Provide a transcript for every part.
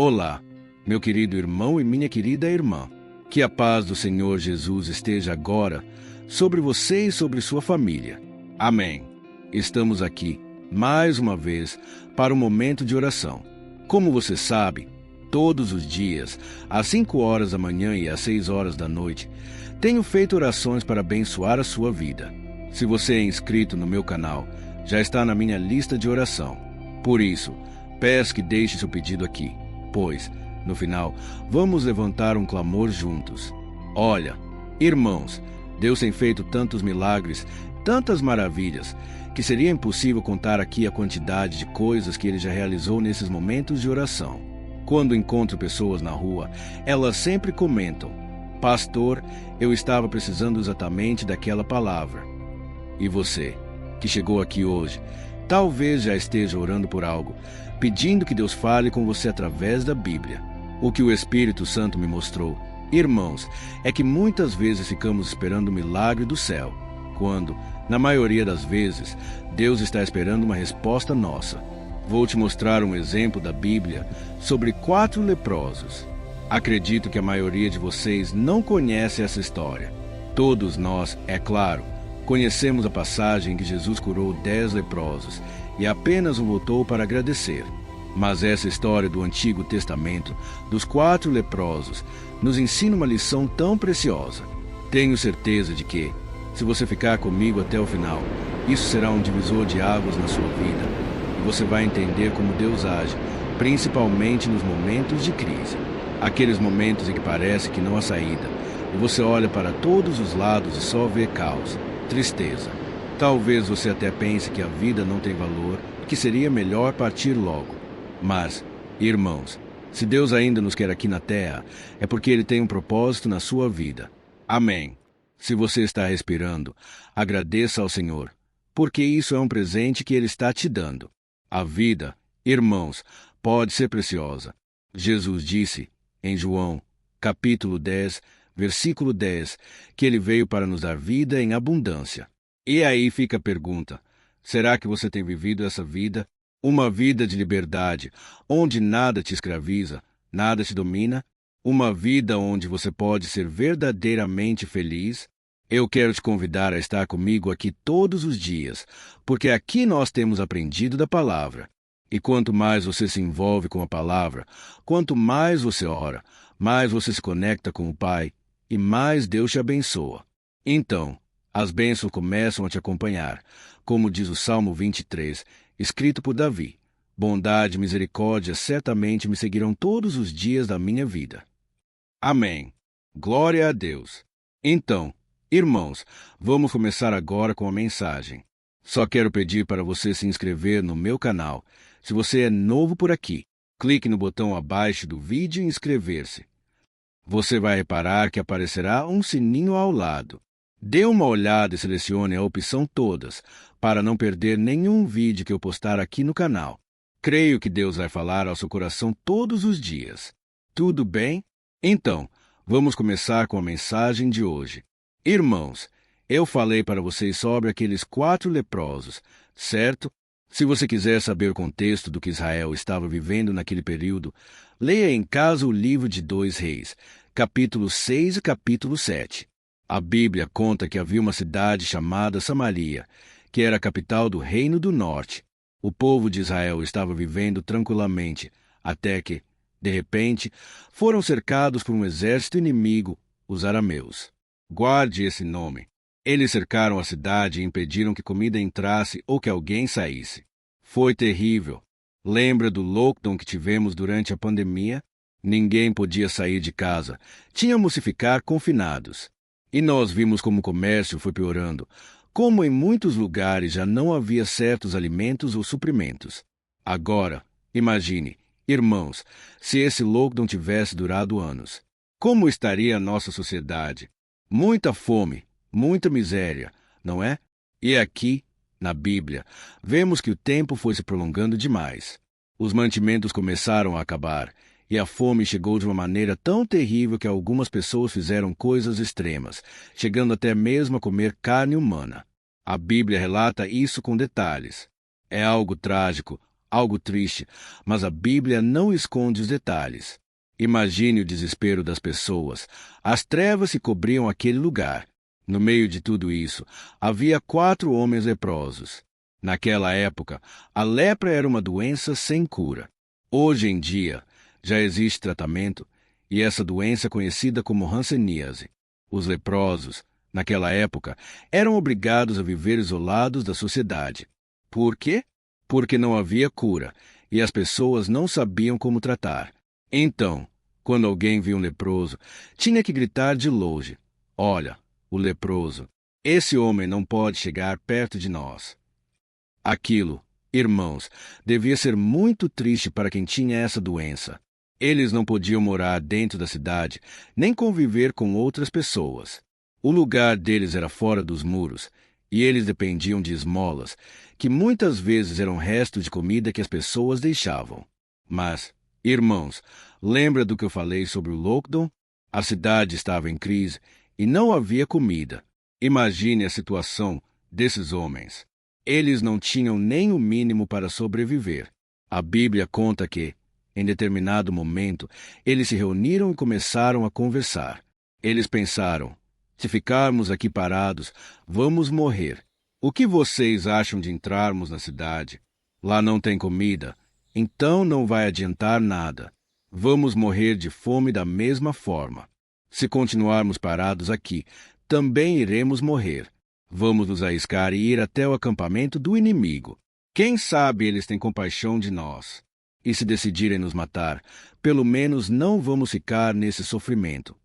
Olá, meu querido irmão e minha querida irmã. Que a paz do Senhor Jesus esteja agora sobre você e sobre sua família. Amém. Estamos aqui, mais uma vez, para um momento de oração. Como você sabe, todos os dias, às 5 horas da manhã e às 6 horas da noite, tenho feito orações para abençoar a sua vida. Se você é inscrito no meu canal, já está na minha lista de oração. Por isso, peço que deixe seu pedido aqui, pois, no final, vamos levantar um clamor juntos. Olha, irmãos, Deus tem feito tantos milagres, tantas maravilhas, que seria impossível contar aqui a quantidade de coisas que Ele já realizou nesses momentos de oração. Quando encontro pessoas na rua, elas sempre comentam: Pastor, eu estava precisando exatamente daquela palavra. E você, que chegou aqui hoje, talvez já esteja orando por algo, pedindo que Deus fale com você através da Bíblia. O que o Espírito Santo me mostrou, irmãos, é que muitas vezes ficamos esperando o milagre do céu, quando, na maioria das vezes, Deus está esperando uma resposta nossa. Vou te mostrar um exemplo da Bíblia sobre 4 leprosos. Acredito que a maioria de vocês não conhece essa história. Todos nós, é claro, conhecemos a passagem em que Jesus curou 10 leprosos e apenas um voltou para agradecer. Mas essa história do Antigo Testamento, dos 4 leprosos, nos ensina uma lição tão preciosa. Tenho certeza de que, se você ficar comigo até o final, isso será um divisor de águas na sua vida. E você vai entender como Deus age, principalmente nos momentos de crise. Aqueles momentos em que parece que não há saída, e você olha para todos os lados e só vê caos, tristeza. Talvez você até pense que a vida não tem valor e que seria melhor partir logo. Mas, irmãos, se Deus ainda nos quer aqui na terra, é porque Ele tem um propósito na sua vida. Amém. Se você está respirando, agradeça ao Senhor, porque isso é um presente que Ele está te dando. A vida, irmãos, pode ser preciosa. Jesus disse, em João, capítulo 10, versículo 10, que Ele veio para nos dar vida em abundância. E aí fica a pergunta: será que você tem vivido essa vida? Uma vida de liberdade, onde nada te escraviza, nada te domina? Uma vida onde você pode ser verdadeiramente feliz? Eu quero te convidar a estar comigo aqui todos os dias, porque aqui nós temos aprendido da palavra. E quanto mais você se envolve com a palavra, quanto mais você ora, mais você se conecta com o Pai e mais Deus te abençoa. Então, as bênçãos começam a te acompanhar, como diz o Salmo 23, escrito por Davi. Bondade e misericórdia certamente me seguirão todos os dias da minha vida. Amém. Glória a Deus. Então, irmãos, vamos começar agora com a mensagem. Só quero pedir para você se inscrever no meu canal. Se você é novo por aqui, clique no botão abaixo do vídeo e inscrever-se. Você vai reparar que aparecerá um sininho ao lado. Dê uma olhada e selecione a opção Todas, para não perder nenhum vídeo que eu postar aqui no canal. Creio que Deus vai falar ao seu coração todos os dias. Tudo bem? Então, vamos começar com a mensagem de hoje. Irmãos, eu falei para vocês sobre aqueles 4 leprosos, certo? Se você quiser saber o contexto do que Israel estava vivendo naquele período, leia em casa o livro de 2 Reis, capítulo 6 e capítulo 7. A Bíblia conta que havia uma cidade chamada Samaria, que era a capital do Reino do Norte. O povo de Israel estava vivendo tranquilamente, até que, de repente, foram cercados por um exército inimigo, os arameus. Guarde esse nome. Eles cercaram a cidade e impediram que comida entrasse ou que alguém saísse. Foi terrível. Lembra do lockdown que tivemos durante a pandemia? Ninguém podia sair de casa. Tínhamos que ficar confinados. E nós vimos como o comércio foi piorando, como em muitos lugares já não havia certos alimentos ou suprimentos. Agora, imagine, irmãos, se esse lockdown tivesse durado anos. Como estaria a nossa sociedade? Muita fome, muita miséria, não é? E aqui, na Bíblia, vemos que o tempo foi se prolongando demais. Os mantimentos começaram a acabar, e a fome chegou de uma maneira tão terrível que algumas pessoas fizeram coisas extremas, chegando até mesmo a comer carne humana. A Bíblia relata isso com detalhes. É algo trágico, Algo triste, mas a Bíblia não esconde os detalhes. Imagine o desespero das pessoas. As trevas se cobriam aquele lugar. No meio de tudo isso, havia 4 homens leprosos. Naquela época, a lepra era uma doença sem cura. Hoje em dia, já existe tratamento, e essa doença é conhecida como hanseníase. Os leprosos, naquela época, eram obrigados a viver isolados da sociedade. Por quê? Porque não havia cura, e as pessoas não sabiam como tratar. Então, quando alguém via um leproso, tinha que gritar de longe: "Olha, o leproso! Esse homem não pode chegar perto de nós." Aquilo, irmãos, devia ser muito triste para quem tinha essa doença. Eles não podiam morar dentro da cidade, nem conviver com outras pessoas. O lugar deles era fora dos muros, e eles dependiam de esmolas, que muitas vezes eram restos de comida que as pessoas deixavam. Mas, irmãos, lembra do que eu falei sobre o lockdown? A cidade estava em crise e não havia comida. Imagine a situação desses homens. Eles não tinham nem o mínimo para sobreviver. A Bíblia conta que, em determinado momento, eles se reuniram e começaram a conversar. Eles pensaram: se ficarmos aqui parados, vamos morrer. O que vocês acham de entrarmos na cidade? Lá não tem comida, então não vai adiantar nada. Vamos morrer de fome da mesma forma. Se continuarmos parados aqui, também iremos morrer. Vamos nos arriscar e ir até o acampamento do inimigo. Quem sabe eles têm compaixão de nós. E se decidirem nos matar, pelo menos não vamos ficar nesse sofrimento.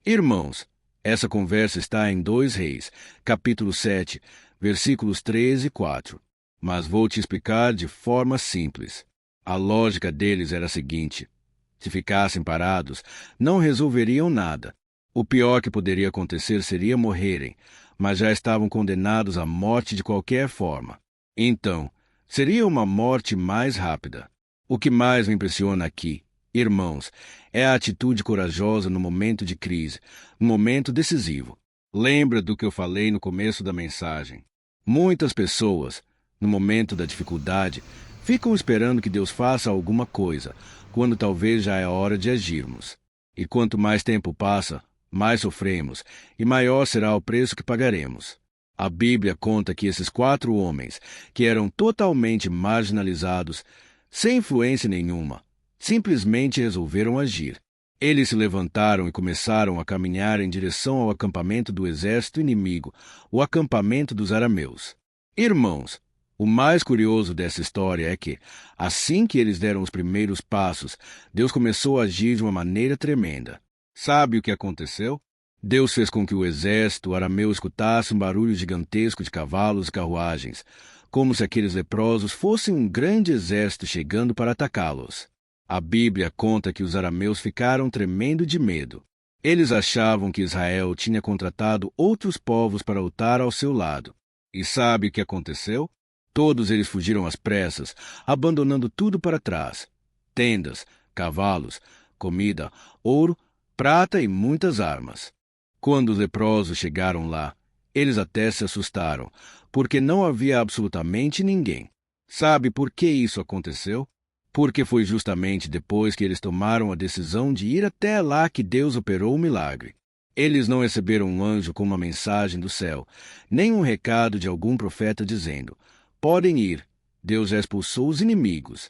Irmãos, essa conversa está em 2 Reis, capítulo 7, versículos 3 e 4. Mas vou te explicar de forma simples. A lógica deles era a seguinte: se ficassem parados, não resolveriam nada. O pior que poderia acontecer seria morrerem, mas já estavam condenados à morte de qualquer forma. Então, seria uma morte mais rápida. O que mais me impressiona aqui, irmãos, é a atitude corajosa no momento de crise, no momento decisivo. Lembra do que eu falei no começo da mensagem. Muitas pessoas, no momento da dificuldade, ficam esperando que Deus faça alguma coisa, quando talvez já é hora de agirmos. E quanto mais tempo passa, mais sofremos, e maior será o preço que pagaremos. A Bíblia conta que esses 4 homens, que eram totalmente marginalizados, sem influência nenhuma, simplesmente resolveram agir. Eles se levantaram e começaram a caminhar em direção ao acampamento do exército inimigo, o acampamento dos arameus. Irmãos, o mais curioso dessa história é que, assim que eles deram os primeiros passos, Deus começou a agir de uma maneira tremenda. Sabe o que aconteceu? Deus fez com que o exército arameu escutasse um barulho gigantesco de cavalos e carruagens, como se aqueles leprosos fossem um grande exército chegando para atacá-los. A Bíblia conta que os arameus ficaram tremendo de medo. Eles achavam que Israel tinha contratado outros povos para lutar ao seu lado. E sabe o que aconteceu? Todos eles fugiram às pressas, abandonando tudo para trás: tendas, cavalos, comida, ouro, prata e muitas armas. Quando os leprosos chegaram lá, eles até se assustaram, porque não havia absolutamente ninguém. Sabe por que isso aconteceu? Porque foi justamente depois que eles tomaram a decisão de ir até lá que Deus operou o milagre. Eles não receberam um anjo com uma mensagem do céu, nem um recado de algum profeta dizendo: podem ir, Deus já expulsou os inimigos.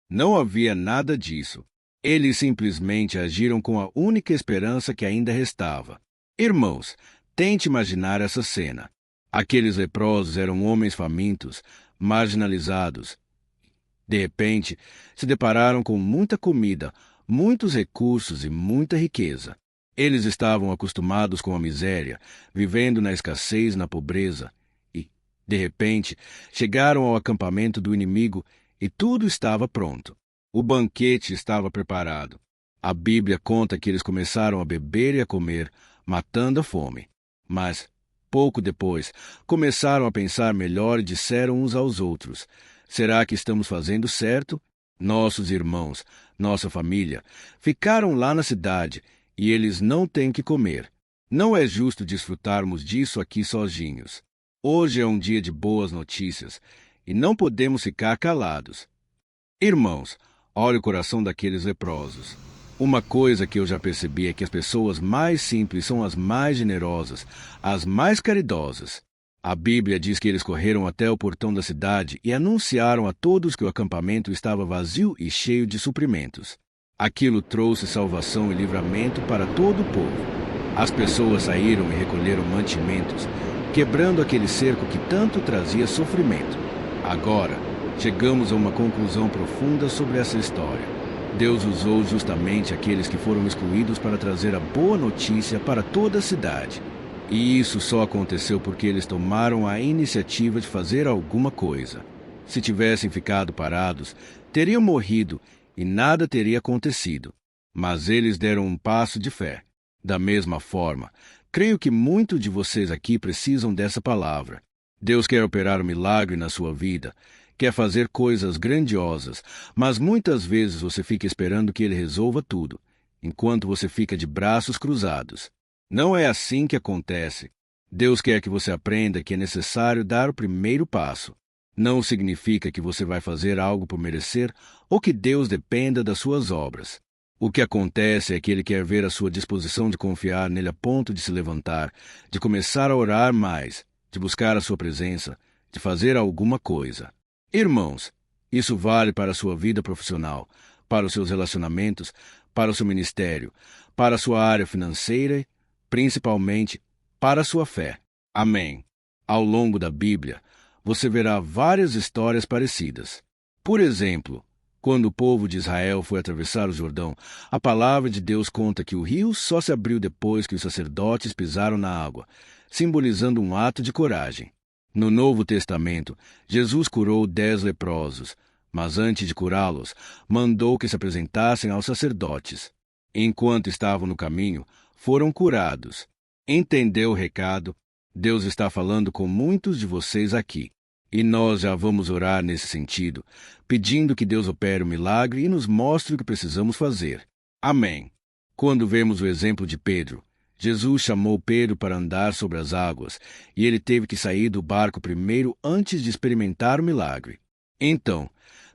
Não havia nada disso. Eles simplesmente agiram com a única esperança que ainda restava. Irmãos, tente imaginar essa cena. Aqueles leprosos eram homens famintos, marginalizados. De repente, se depararam com muita comida, muitos recursos e muita riqueza. Eles estavam acostumados com a miséria, vivendo na escassez e na pobreza. E, de repente, chegaram ao acampamento do inimigo e tudo estava pronto. O banquete estava preparado. A Bíblia conta que eles começaram a beber e a comer, matando a fome. Mas, pouco depois, começaram a pensar melhor e disseram uns aos outros: será que estamos fazendo certo? Nossos irmãos, nossa família, ficaram lá na cidade e eles não têm que comer. Não é justo desfrutarmos disso aqui sozinhos. Hoje é um dia de boas notícias e não podemos ficar calados. Irmãos, olhe o coração daqueles leprosos. Uma coisa que eu já percebi é que as pessoas mais simples são as mais generosas, as mais caridosas. A Bíblia diz que eles correram até o portão da cidade e anunciaram a todos que o acampamento estava vazio e cheio de suprimentos. Aquilo trouxe salvação e livramento para todo o povo. As pessoas saíram e recolheram mantimentos, quebrando aquele cerco que tanto trazia sofrimento. Agora, chegamos a uma conclusão profunda sobre essa história. Deus usou justamente aqueles que foram excluídos para trazer a boa notícia para toda a cidade. E isso só aconteceu porque eles tomaram a iniciativa de fazer alguma coisa. Se tivessem ficado parados, teriam morrido e nada teria acontecido. Mas eles deram um passo de fé. Da mesma forma, creio que muitos de vocês aqui precisam dessa palavra. Deus quer operar um milagre na sua vida, quer fazer coisas grandiosas, mas muitas vezes você fica esperando que Ele resolva tudo, enquanto você fica de braços cruzados. Não é assim que acontece. Deus quer que você aprenda que é necessário dar o primeiro passo. Não significa que você vai fazer algo por merecer ou que Deus dependa das suas obras. O que acontece é que Ele quer ver a sua disposição de confiar nele a ponto de se levantar, de começar a orar mais, de buscar a sua presença, de fazer alguma coisa. Irmãos, isso vale para a sua vida profissional, para os seus relacionamentos, para o seu ministério, para a sua área financeira, principalmente para a sua fé. Amém. Ao longo da Bíblia, você verá várias histórias parecidas. Por exemplo, quando o povo de Israel foi atravessar o Jordão, a palavra de Deus conta que o rio só se abriu depois que os sacerdotes pisaram na água, simbolizando um ato de coragem. No Novo Testamento, Jesus curou 10 leprosos, mas antes de curá-los, mandou que se apresentassem aos sacerdotes. Enquanto estavam no caminho, foram curados. Entendeu o recado? Deus está falando com muitos de vocês aqui. E nós já vamos orar nesse sentido, pedindo que Deus opere o milagre e nos mostre o que precisamos fazer. Amém. Quando vemos o exemplo de Pedro, Jesus chamou Pedro para andar sobre as águas, e ele teve que sair do barco primeiro antes de experimentar o milagre. Então,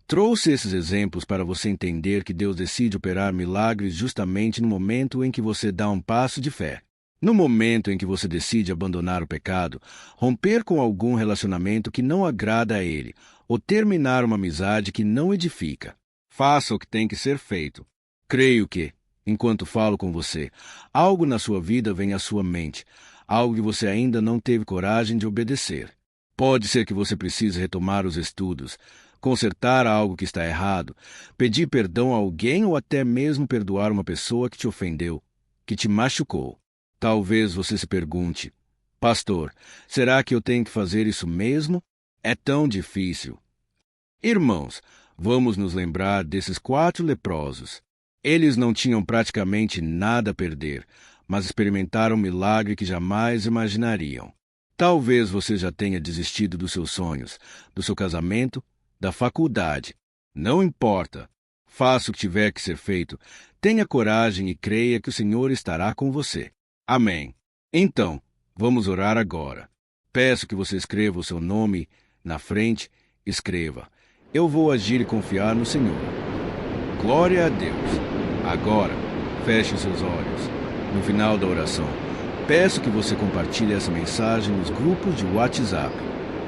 trouxe esses exemplos para você entender que Deus decide operar milagres justamente no momento em que você dá um passo de fé. No momento em que você decide abandonar o pecado, romper com algum relacionamento que não agrada a Ele, ou terminar uma amizade que não edifica. Faça o que tem que ser feito. Creio que, enquanto falo com você, algo na sua vida vem à sua mente, algo que você ainda não teve coragem de obedecer. Pode ser que você precise retomar os estudos, consertar algo que está errado, pedir perdão a alguém ou até mesmo perdoar uma pessoa que te ofendeu, que te machucou. Talvez você se pergunte, pastor, será que eu tenho que fazer isso mesmo? É tão difícil. Irmãos, vamos nos lembrar desses 4 leprosos. Eles não tinham praticamente nada a perder, mas experimentaram um milagre que jamais imaginariam. Talvez você já tenha desistido dos seus sonhos, do seu casamento, da faculdade. Não importa. Faça o que tiver que ser feito. Tenha coragem e creia que o Senhor estará com você. Amém. Então, vamos orar agora. Peço que você escreva o seu nome na frente. Escreva: eu vou agir e confiar no Senhor. Glória a Deus. Agora, feche os seus olhos. No final da oração, peço que você compartilhe essa mensagem nos grupos de WhatsApp.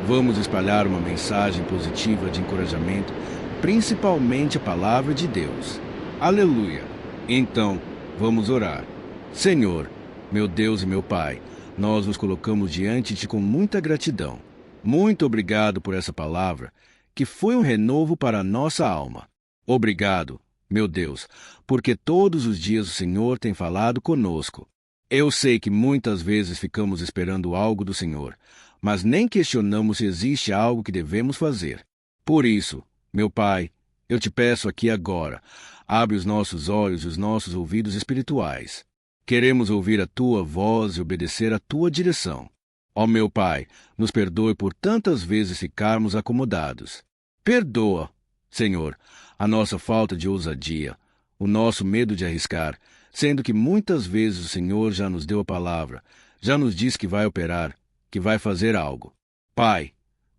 Vamos espalhar uma mensagem positiva de encorajamento, principalmente a palavra de Deus. Aleluia. Então, vamos orar. Senhor, meu Deus e meu Pai, nós nos colocamos diante de Ti com muita gratidão. Muito obrigado por essa palavra, que foi um renovo para a nossa alma. Obrigado, meu Deus, porque todos os dias o Senhor tem falado conosco. Eu sei que muitas vezes ficamos esperando algo do Senhor, mas nem questionamos se existe algo que devemos fazer. Por isso, meu Pai, eu te peço aqui agora, abre os nossos olhos e os nossos ouvidos espirituais. Queremos ouvir a Tua voz e obedecer a Tua direção. Ó meu Pai, nos perdoe por tantas vezes ficarmos acomodados. Perdoa, Senhor, a nossa falta de ousadia, o nosso medo de arriscar, sendo que muitas vezes o Senhor já nos deu a palavra, já nos diz que vai operar, que vai fazer algo. Pai,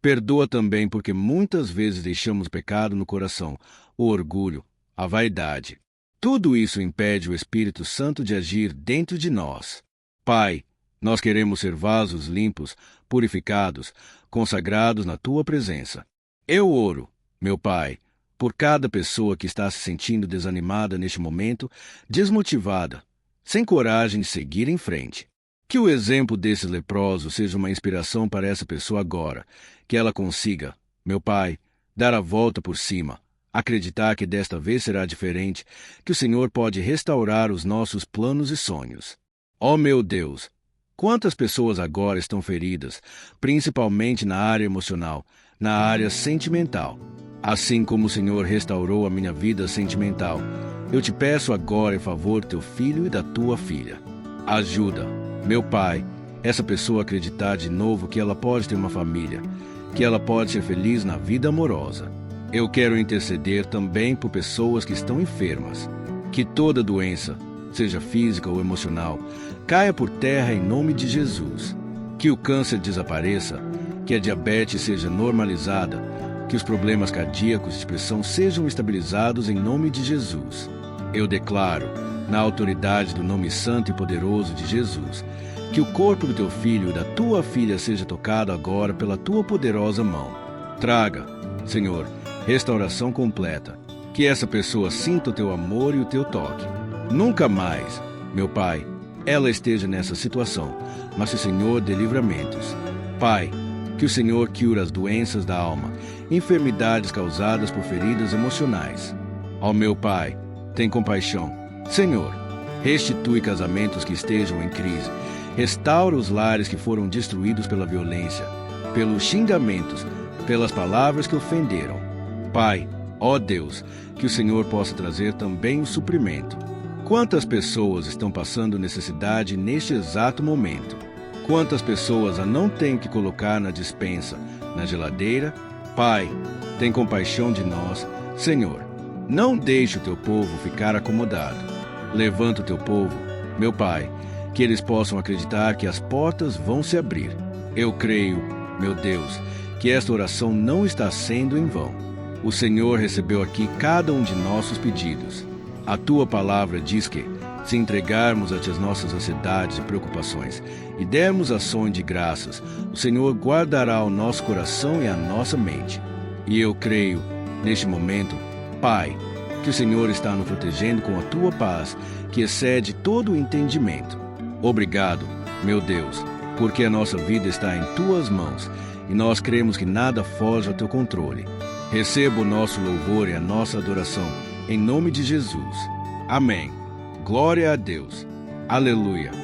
Perdoa também porque muitas vezes deixamos o pecado no coração, o orgulho, a vaidade. Tudo isso impede o Espírito Santo de agir dentro de nós. Pai, nós queremos ser vasos limpos, purificados, consagrados na Tua presença. Eu oro, meu Pai, por cada pessoa que está se sentindo desanimada neste momento, desmotivada, sem coragem de seguir em frente. Que o exemplo desses leprosos seja uma inspiração para essa pessoa agora, que ela consiga, meu Pai, dar a volta por cima, acreditar que desta vez será diferente, que o Senhor pode restaurar os nossos planos e sonhos. Ó meu Deus, quantas pessoas agora estão feridas, principalmente na área emocional, na área sentimental. Assim como o Senhor restaurou a minha vida sentimental, eu te peço agora em favor do teu filho e da tua filha. Ajuda, meu Pai, essa pessoa a acreditar de novo que ela pode ter uma família, que ela pode ser feliz na vida amorosa. Eu quero interceder também por pessoas que estão enfermas. Que toda doença, seja física ou emocional, caia por terra em nome de Jesus. Que o câncer desapareça, que a diabetes seja normalizada, que os problemas cardíacos de pressão sejam estabilizados em nome de Jesus. Eu declaro, na autoridade do nome santo e poderoso de Jesus, que o corpo do teu filho e da tua filha seja tocado agora pela tua poderosa mão. Traga, Senhor, restauração completa. Que essa pessoa sinta o teu amor e o teu toque. Nunca mais, meu Pai, ela esteja nessa situação, mas que o Senhor dê livramentos. Pai, que o Senhor cure as doenças da alma, enfermidades causadas por feridas emocionais. Ó meu Pai, tem compaixão. Senhor, restitui casamentos que estejam em crise. Restaura os lares que foram destruídos pela violência, pelos xingamentos, pelas palavras que ofenderam. Pai, ó Deus, que o Senhor possa trazer também o suprimento. Quantas pessoas estão passando necessidade neste exato momento? Quantas pessoas a não têm que colocar na despensa, na geladeira? Pai, tem compaixão de nós. Senhor, não deixe o teu povo ficar acomodado. Levanta o teu povo, meu Pai, que eles possam acreditar que as portas vão se abrir. Eu creio, meu Deus, que esta oração não está sendo em vão. O Senhor recebeu aqui cada um de nossos pedidos. A tua palavra diz que, se entregarmos a ti as nossas ansiedades e preocupações e dermos ações de graças, o Senhor guardará o nosso coração e a nossa mente. E eu creio, neste momento, Pai, que o Senhor está nos protegendo com a tua paz, que excede todo o entendimento. Obrigado, meu Deus, porque a nossa vida está em tuas mãos e nós cremos que nada foge ao teu controle. Receba o nosso louvor e a nossa adoração, em nome de Jesus. Amém. Glória a Deus. Aleluia.